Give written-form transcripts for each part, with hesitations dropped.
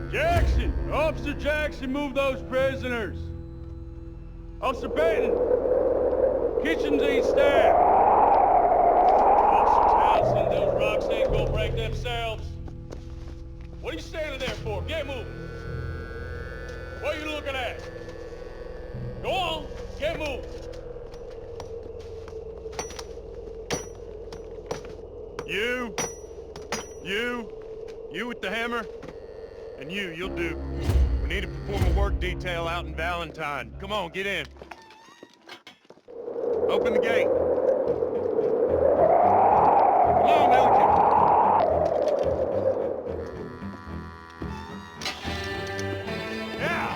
Jackson! Officer Jackson, move those prisoners! Officer Baton! Kitchens ain't staffed! Officer Townsend, those rocks ain't gonna break themselves! What are you standing there for? Get moving! What are you looking at? Go on, get moving! You with the hammer? And you'll do. We need to perform a work detail out in Valentine. Come on, get in. Open the gate. Come on, Milliken. Yeah!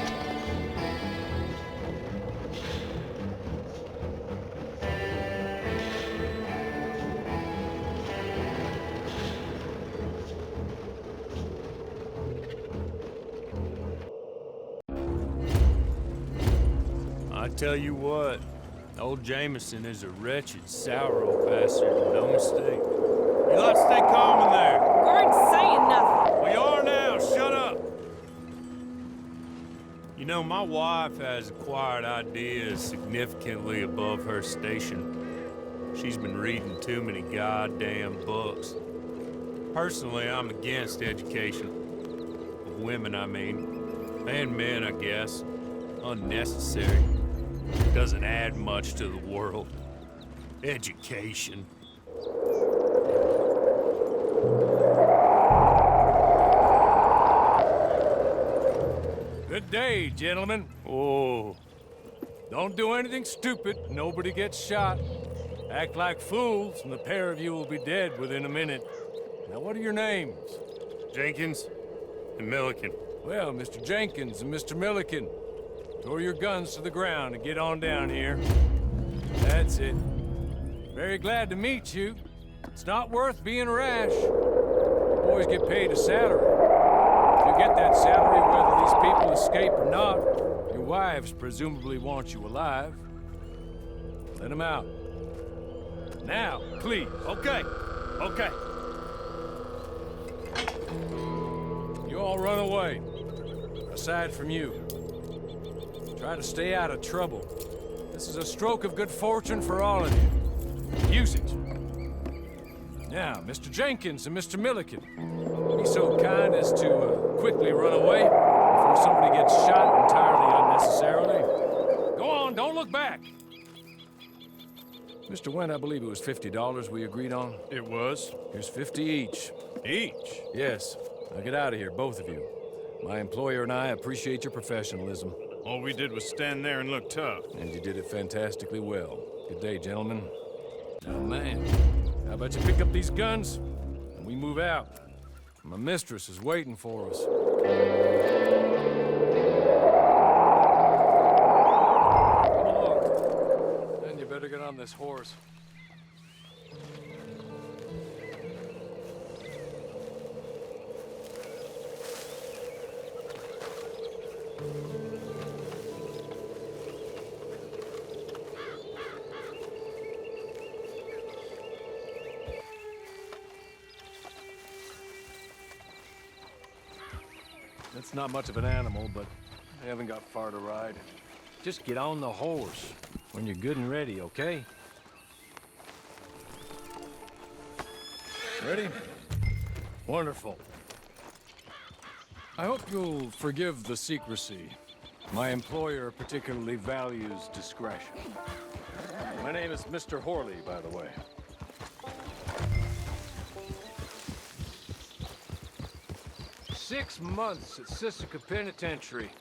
I tell you what, old Jameson is a wretched, sour old bastard, no mistake. You lot stay calm in there. You ain't saying nothing. We are now, shut up. You know, my wife has acquired ideas significantly above her station. She's been reading too many goddamn books. Personally, I'm against education. Of women, I mean. And men, I guess. Unnecessary. Doesn't add much to the world. Education. Good day, gentlemen. Oh. Don't do anything stupid. Nobody gets shot. Act like fools, and the pair of you will be dead within a minute. Now, what are your names? Jenkins and Milliken. Well, Mr. Jenkins and Mr. Milliken, throw your guns to the ground and get on down here. That's it. Very glad to meet you. It's not worth being rash. You boys get paid a salary. If you get that salary, whether these people escape or not, your wives presumably want you alive. Let them out. Now, please. Okay. You all run away. Aside from you. Try to stay out of trouble. This is a stroke of good fortune for all of you. Use it. Now, Mr. Jenkins and Mr. Milliken, be so kind as to quickly run away before somebody gets shot entirely unnecessarily. Go on, don't look back. Mr. Wendt, I believe it was $50 we agreed on. It was. Here's 50 each. Each? Yes. Now get out of here, both of you. My employer and I appreciate your professionalism. All we did was stand there and look tough. And you did it fantastically well. Good day, gentlemen. Now, man, how about you pick up these guns and we move out? My mistress is waiting for us. Come along. Then you better get on this horse. It's not much of an animal, but I haven't got far to ride. Just get on the horse when you're good and ready, okay? Ready? Wonderful. I hope you'll forgive the secrecy. My employer particularly values discretion. My name is Mr. Horley, by the way. "6 months at Sisika Penitentiary.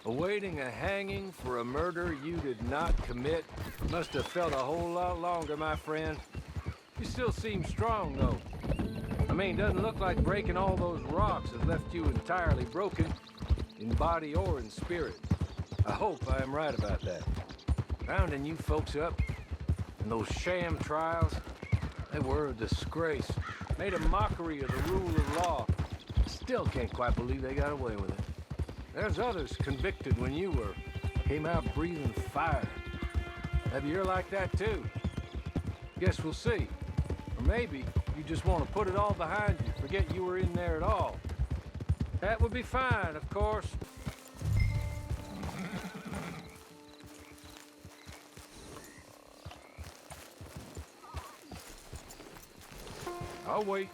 Awaiting a hanging for a murder you did not commit. Must have felt a whole lot longer, my friend. You still seem strong, though. I mean, doesn't look like breaking all those rocks has left you entirely broken, in body or in spirit. I hope I am right about that. Rounding you folks up, and those sham trials, they were a disgrace. Made a mockery of the rule of law. Still can't quite believe they got away with it. There's others convicted when you were. Came out breathing fire. Maybe you're like that too. Guess we'll see. Or maybe you just want to put it all behind you, forget you were in there at all. That would be fine, of course. I'll wait.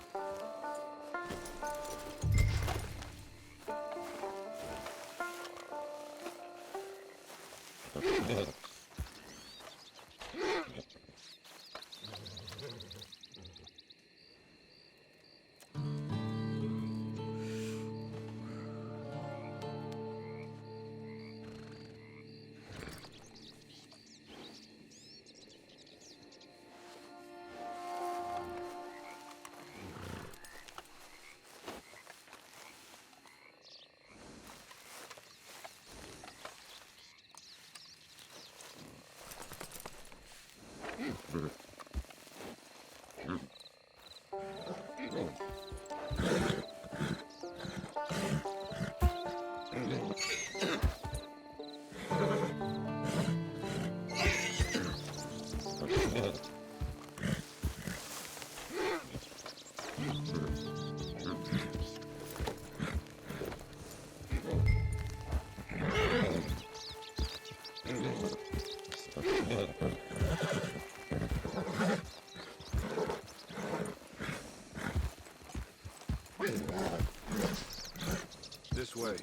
This way.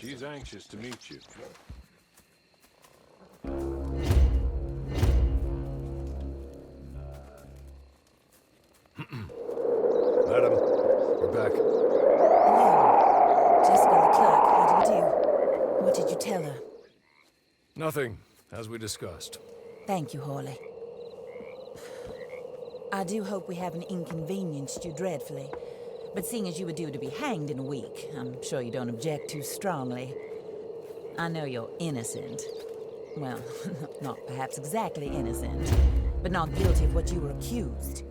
She's anxious to meet you. Madam, we're back. Hello. Jessica Leclerc, how do you do? What did you tell her? Nothing, as we discussed. Thank you, Hawley. I do hope we haven't inconvenienced you dreadfully. But seeing as you were due to be hanged in a week, I'm sure you don't object too strongly. I know you're innocent. Well, not perhaps exactly innocent, but not guilty of what you were accused.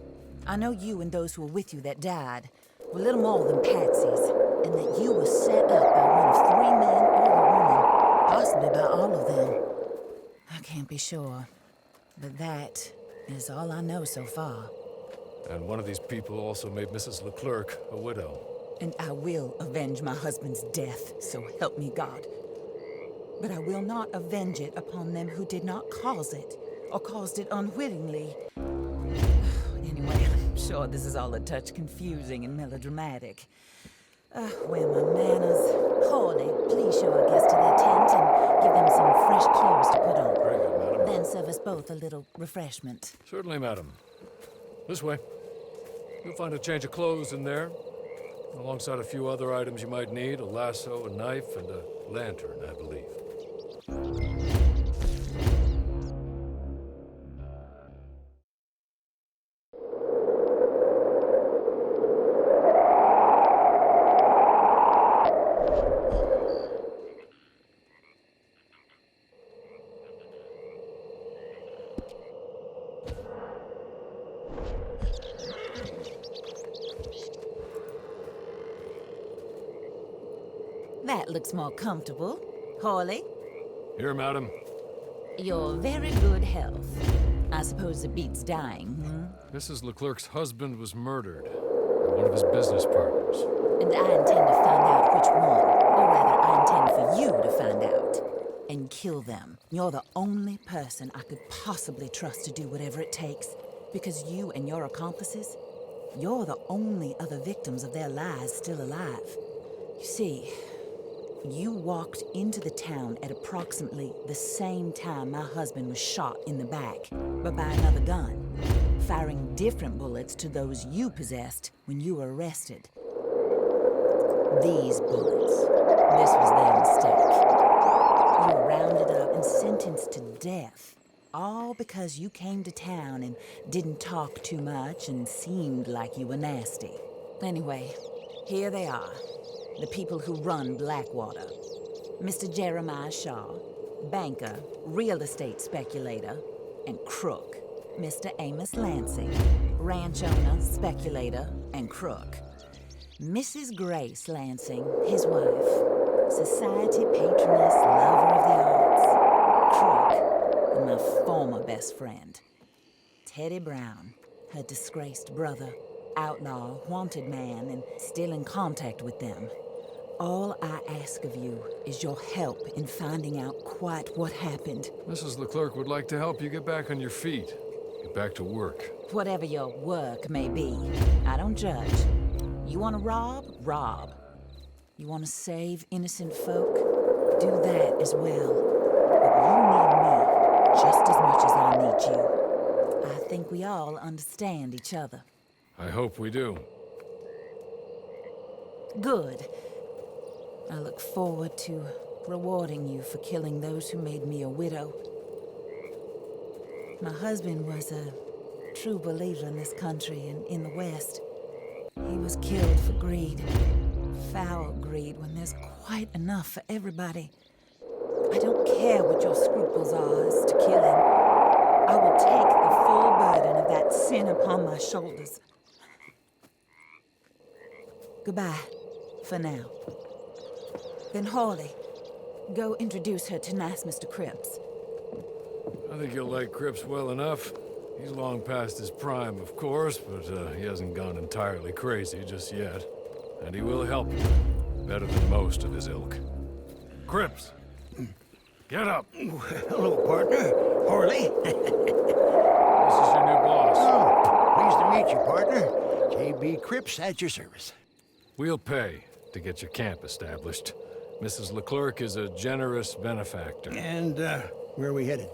I know you and those who were with you that died were little more than patsies, and that you were set up by one of 3 men or a woman, possibly by all of them. I can't be sure, but that is all I know so far. And one of these people also made Mrs. Leclerc a widow. And I will avenge my husband's death, so help me God. But I will not avenge it upon them who did not cause it, or caused it unwittingly. Anyway, I'm sure this is all a touch confusing and melodramatic. Where are my manners? Hawley, please show our guests to their tent and give them some fresh clothes to put on. Very good, madam. Then serve us both a little refreshment. Certainly, madam. This way. You'll find a change of clothes in there, alongside a few other items you might need, a lasso, a knife, and a lantern, I believe. That looks more comfortable. Hawley, Here, madam. your very good health. I suppose it beats dying, hmm? Mrs. Leclerc's husband was murdered by one of his business partners. And I intend to find out which one. Or rather, I intend for you to find out. And kill them. You're the only person I could possibly trust to do whatever it takes. Because you and your accomplices, you're the only other victims of their lies still alive. You see, you walked into the town at approximately the same time my husband was shot in the back, but by another gun, firing different bullets to those you possessed when you were arrested. These bullets, this was their mistake. You were rounded up and sentenced to death. All because you came to town and didn't talk too much and seemed like you were nasty. Anyway, here they are. The people who run Blackwater. Mr. Jeremiah Shaw, banker, real estate speculator, and crook. Mr. Amos Lansing, ranch owner, speculator, and crook. Mrs. Grace Lansing, his wife, society patroness, lover of the arts, crook, and my former best friend. Teddy Brown, her disgraced brother, outlaw, wanted man, and still in contact with them. All I ask of you is your help in finding out quite what happened. Mrs. Leclerc would like to help you get back on your feet. Get back to work. Whatever your work may be, I don't judge. You want to rob? Rob. You want to save innocent folk? Do that as well. But you need me just as much as I need you. I think we all understand each other. I hope we do. Good. I look forward to rewarding you for killing those who made me a widow. My husband was a true believer in this country and in the West. He was killed for greed. Foul greed when there's quite enough for everybody. I don't care what your scruples are as to killing. I will take the full burden of that sin upon my shoulders. Goodbye, for now. Then Hawley, go introduce her to nice Mr. Cripps. I think you'll like Cripps well enough. He's long past his prime, of course, but he hasn't gone entirely crazy just yet. And he will help you, better than most of his ilk. Cripps, get up. Hello, partner. Harley. This is your new boss. Oh, pleased to meet you, partner. J.B. Cripps at your service. We'll pay to get your camp established. Mrs. Leclerc is a generous benefactor. And, where are we headed?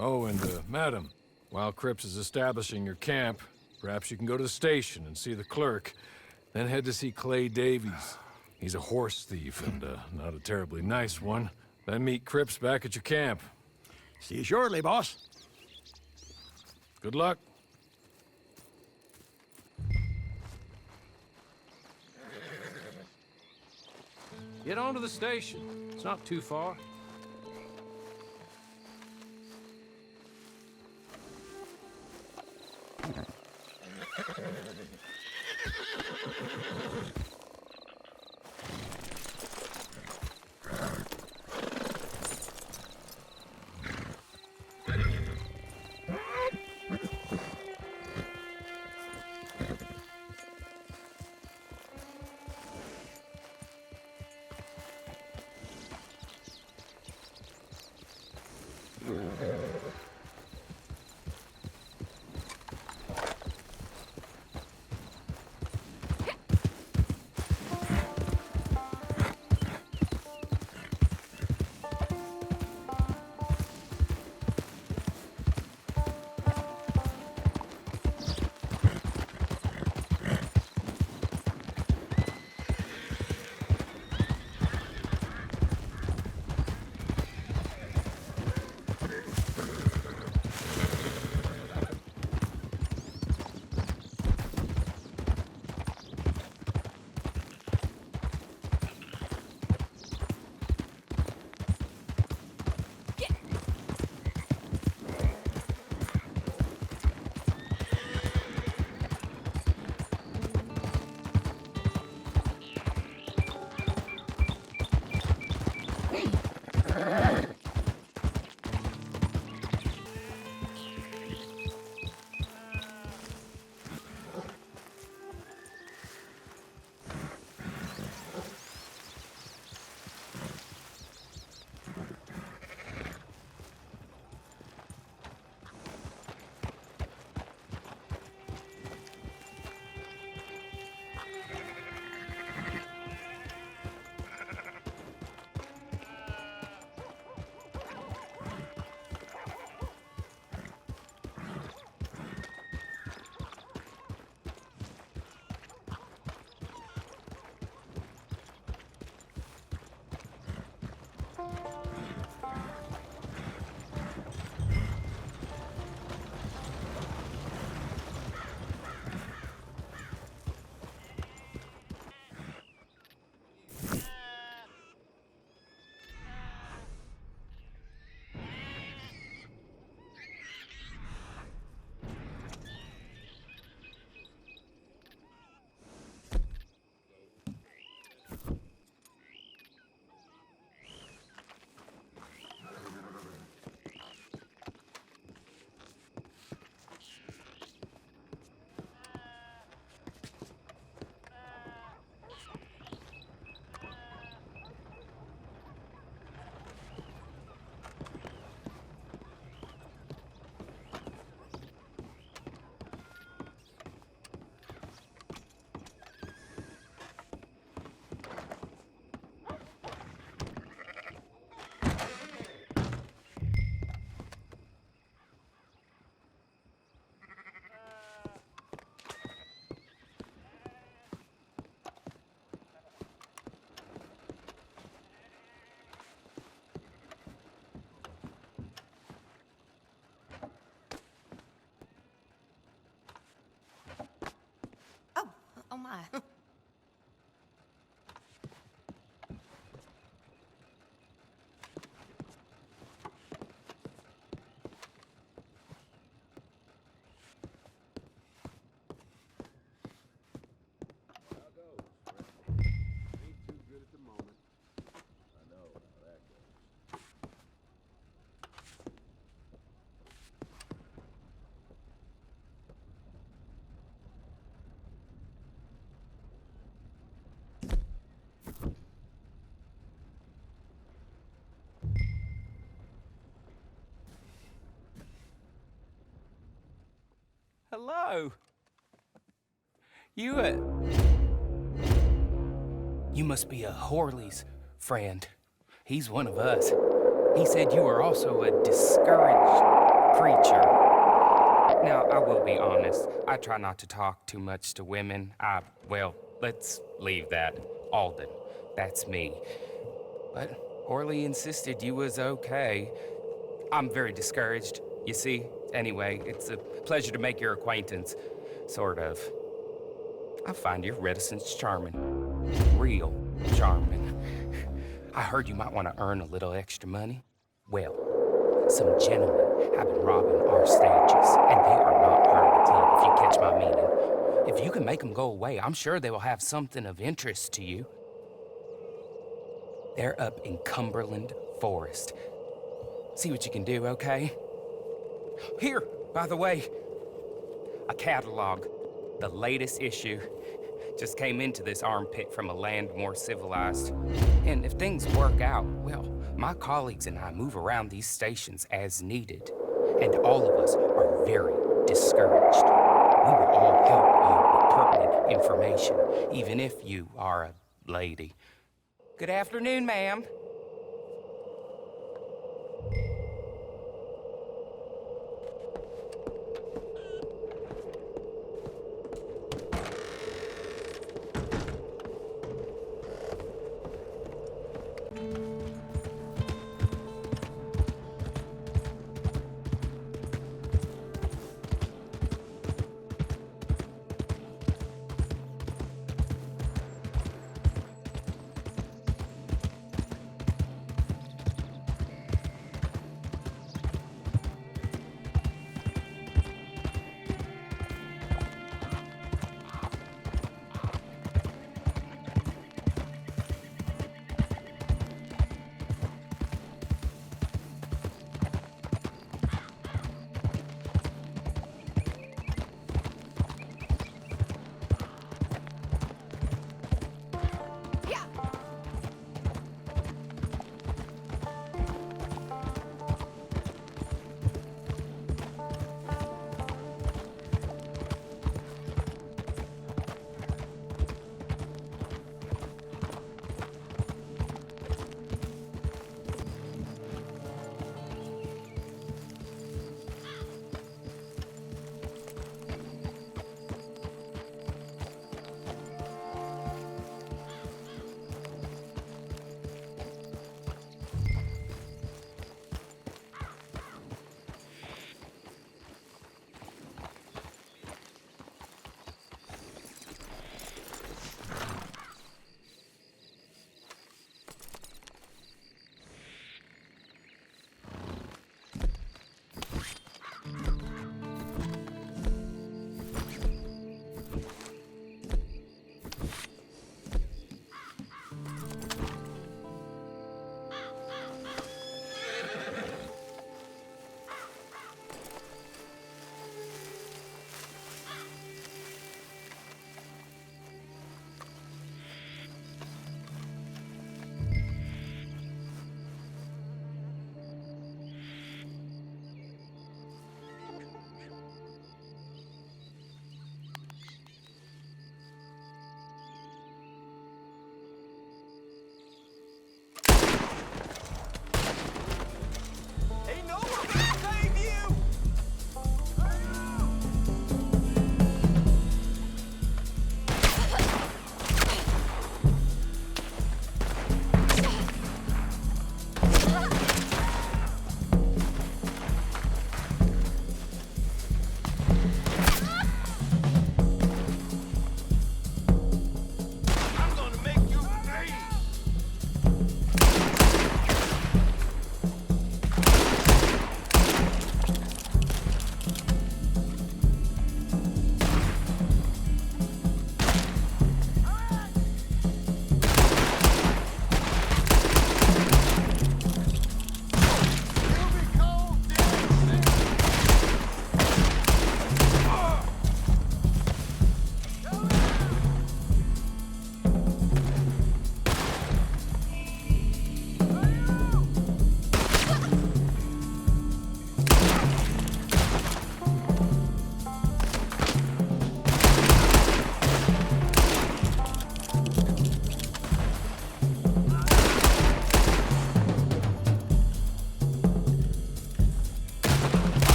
Oh, and, madam, while Cripps is establishing your camp, perhaps you can go to the station and see the clerk, then head to see Clay Davies. He's a horse thief, and, not a terribly nice one. Then meet Cripps back at your camp. See you shortly, boss. Good luck. Get on to the station. It's not too far. my. Hello. You must be a Horley's friend. He's one of us. He said you were also a discouraged creature. Now, I will be honest. I try not to talk too much to women. Well, let's leave that. Alden, that's me. But Horley insisted you was okay. I'm very discouraged, you see. Anyway, it's a pleasure to make your acquaintance. Sort of. I find your reticence charming. Real charming. I heard you might want to earn a little extra money. Well, some gentlemen have been robbing our stages, and they are not part of the club, if you catch my meaning. If you can make them go away, I'm sure they will have something of interest to you. They're up in Cumberland Forest. See what you can do, okay? Here, by the way, a catalog. The latest issue. Just came into this armpit from a land more civilized. And if things work out, well, my colleagues and I move around these stations as needed. And all of us are very discouraged. We will all help you with pertinent information, even if you are a lady. Good afternoon, ma'am.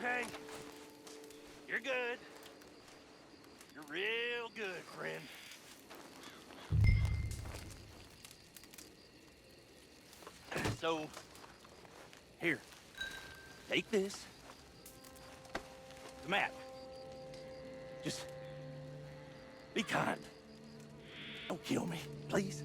okay? You're good. You're real good, friend. So, here, take this. The map. Just be kind. Don't kill me, please.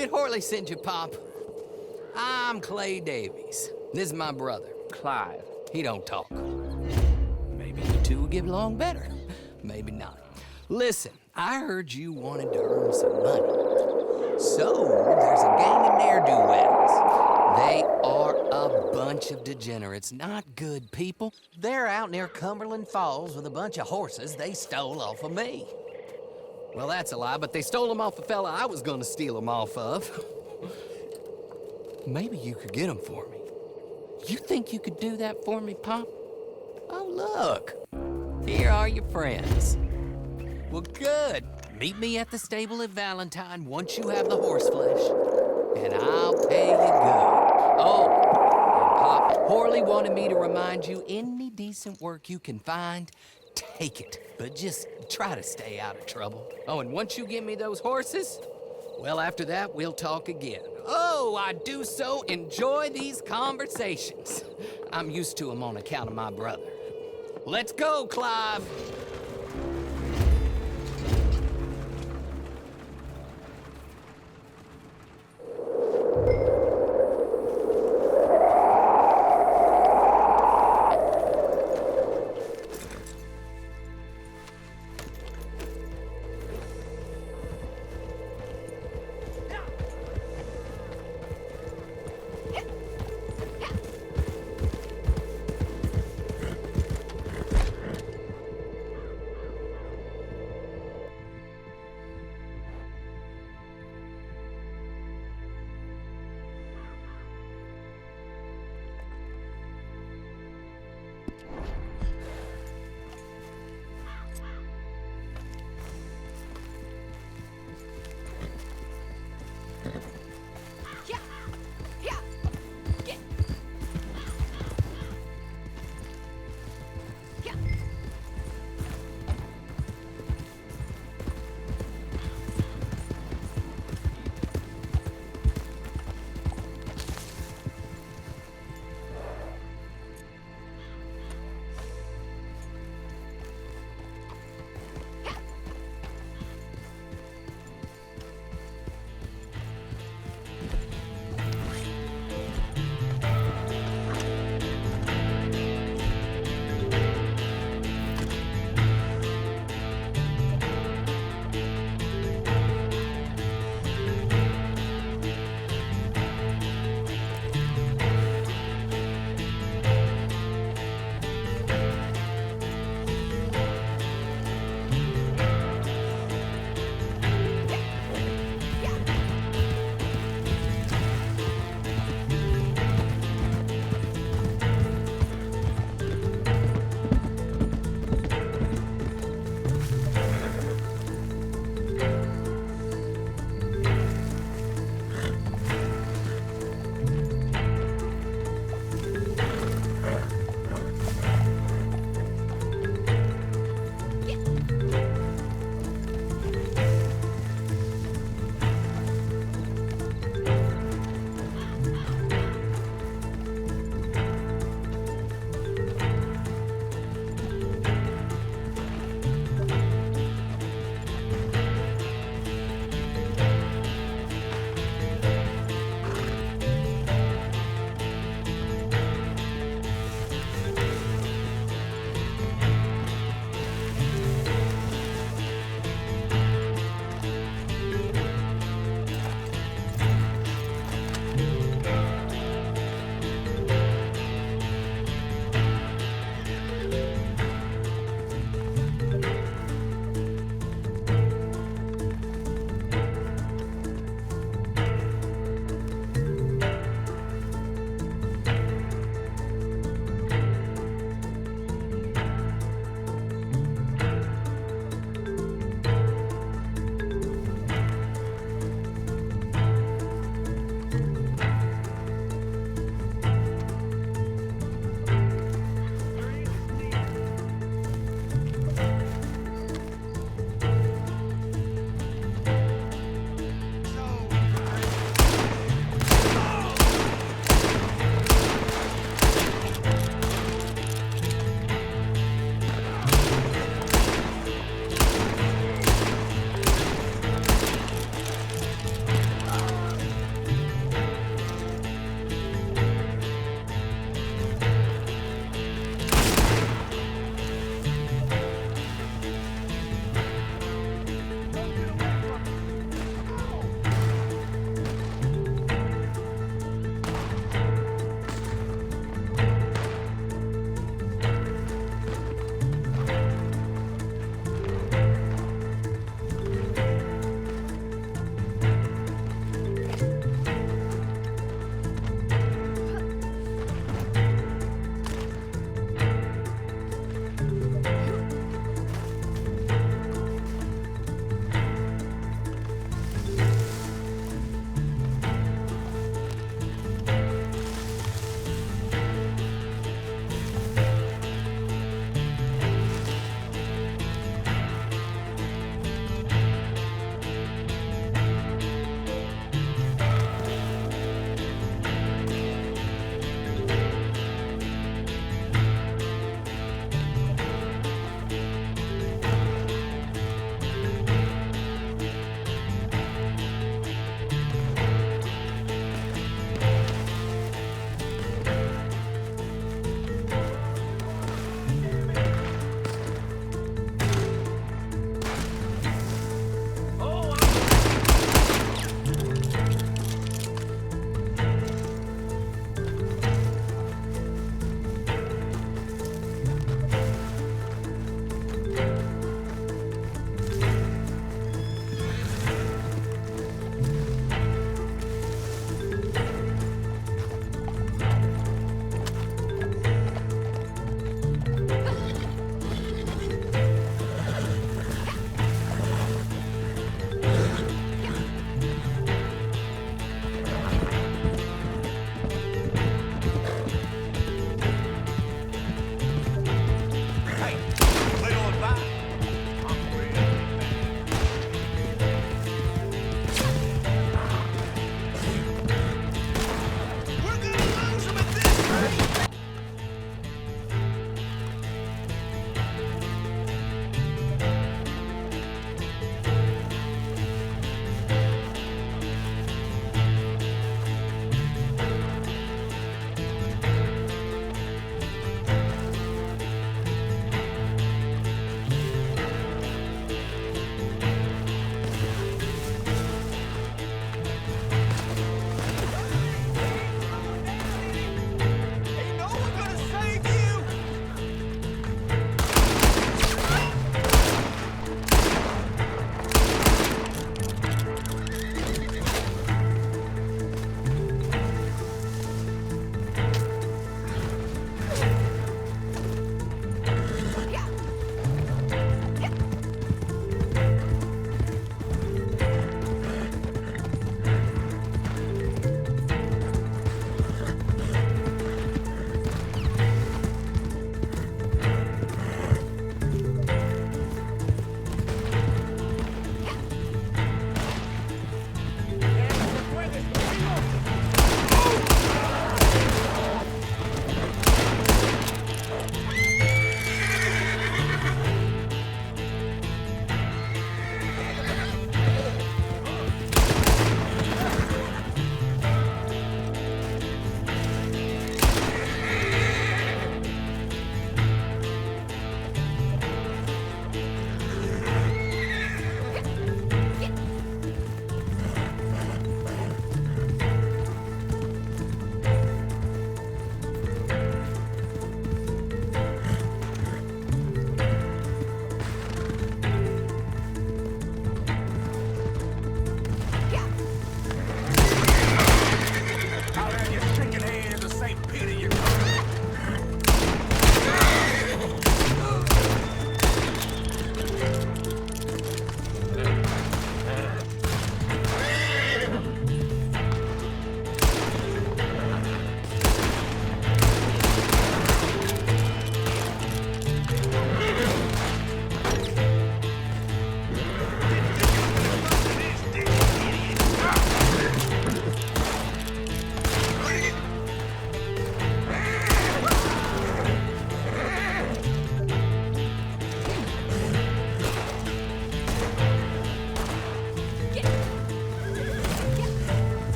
Did Horley send you, Pop? I'm Clay Davies. This is my brother, Clive. He don't talk. Maybe you two will get along better. Maybe not. Listen, I heard you wanted to earn some money. So, there's a gang of ne'er-do-wells. They are a bunch of degenerates, not good people. They're out near Cumberland Falls with a bunch of horses they stole off of me. Well, that's a lie, but they stole them off a fella I was gonna steal them off of. Maybe you could get them for me. You think you could do that for me, Pop? Oh, look. Here are your friends. Well, good. Meet me at the stable at Valentine once you have the horse flesh, and I'll pay you good. Oh, and Pop, Horley wanted me to remind you, any decent work you can find, take it. But just try to stay out of trouble. Oh, and once you give me those horses, well, after that, we'll talk again. Oh, I do so enjoy these conversations. I'm used to them on account of my brother. Let's go, Clive.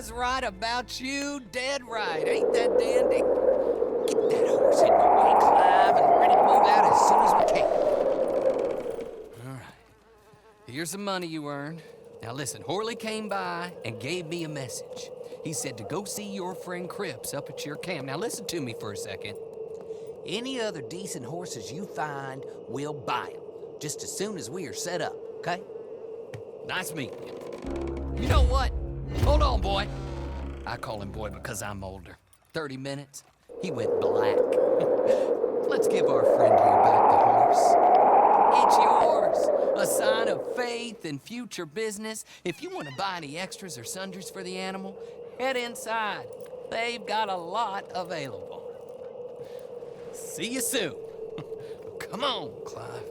was right about you, dead right. Ain't that dandy? Get that horse in your way, Clive, and ready to move out as soon as we can. All right. Here's the money you earned. Now listen, Horley came by and gave me a message. He said to go see your friend Cripps up at your camp. Now listen to me for a second. Any other decent horses you find, we'll buy them, just as soon as we are set up, okay? Nice meeting you. You know what? Hold on, boy. I call him boy because I'm older. 30 minutes, he went black. Let's give our friend here back the horse. It's yours. A sign of faith and future business. If you want to buy any extras or sundries for the animal, head inside. They've got a lot available. See you soon. Come on, Clive.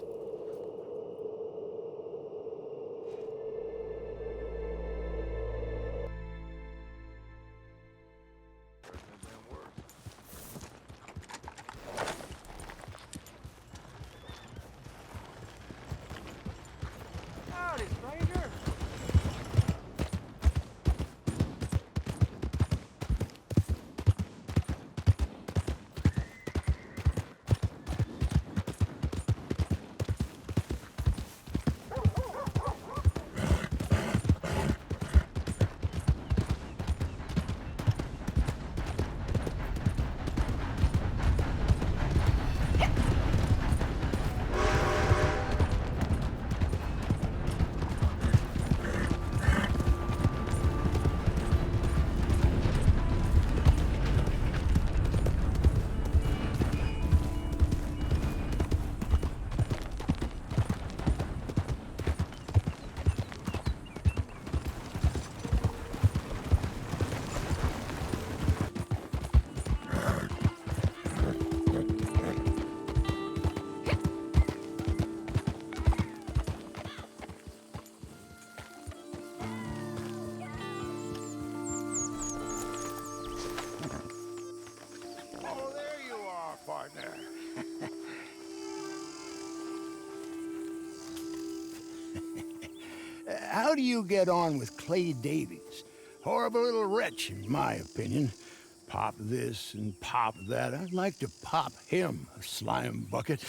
Howdy, stranger. Oh, there you are, partner. How do you get on with Clay Davies? Horrible little wretch, in my opinion. Pop this and pop that. I'd like to pop him, a slime bucket.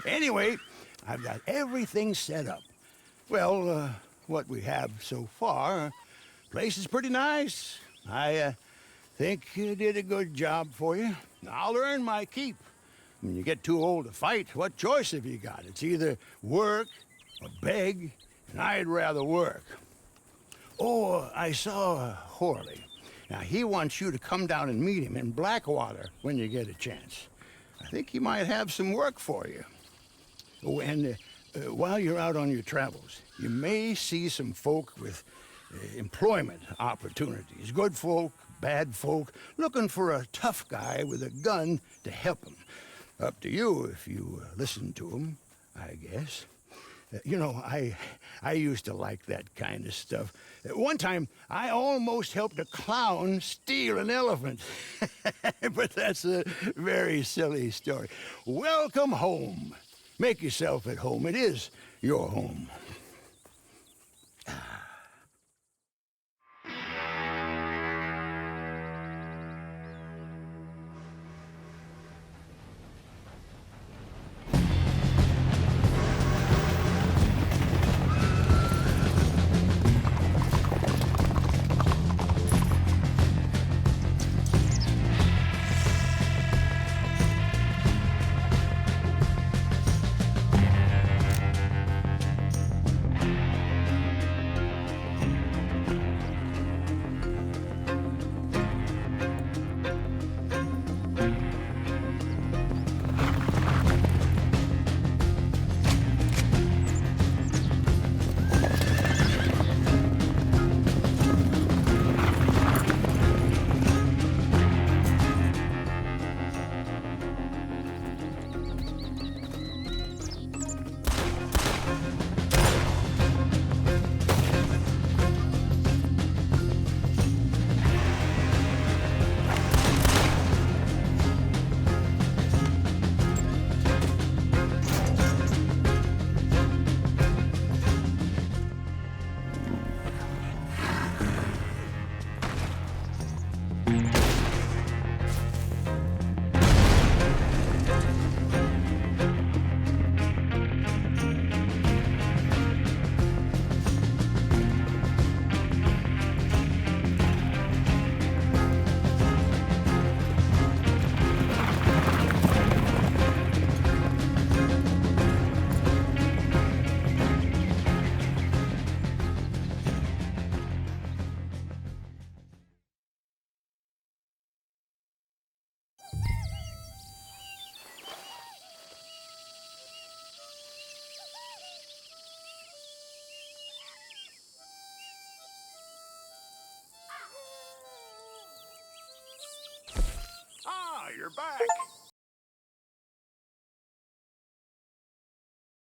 Anyway, I've got everything set up. Well, what we have so far, place is pretty nice. I think you did a good job for you. I'll earn my keep. When you get too old to fight, what choice have you got? It's either work or beg, and I'd rather work. Oh, I saw Horley. Now, he wants you to come down and meet him in Blackwater when you get a chance. I think he might have some work for you. Oh, and while you're out on your travels, you may see some folk with employment opportunities. Good folk, bad folk, looking for a tough guy with a gun to help them. Up to you if you listen to them, I guess. You know, I used to like that kind of stuff. One time, I almost helped a clown steal an elephant. But that's a very silly story. Welcome home. Make yourself at home. It is your home. you're back.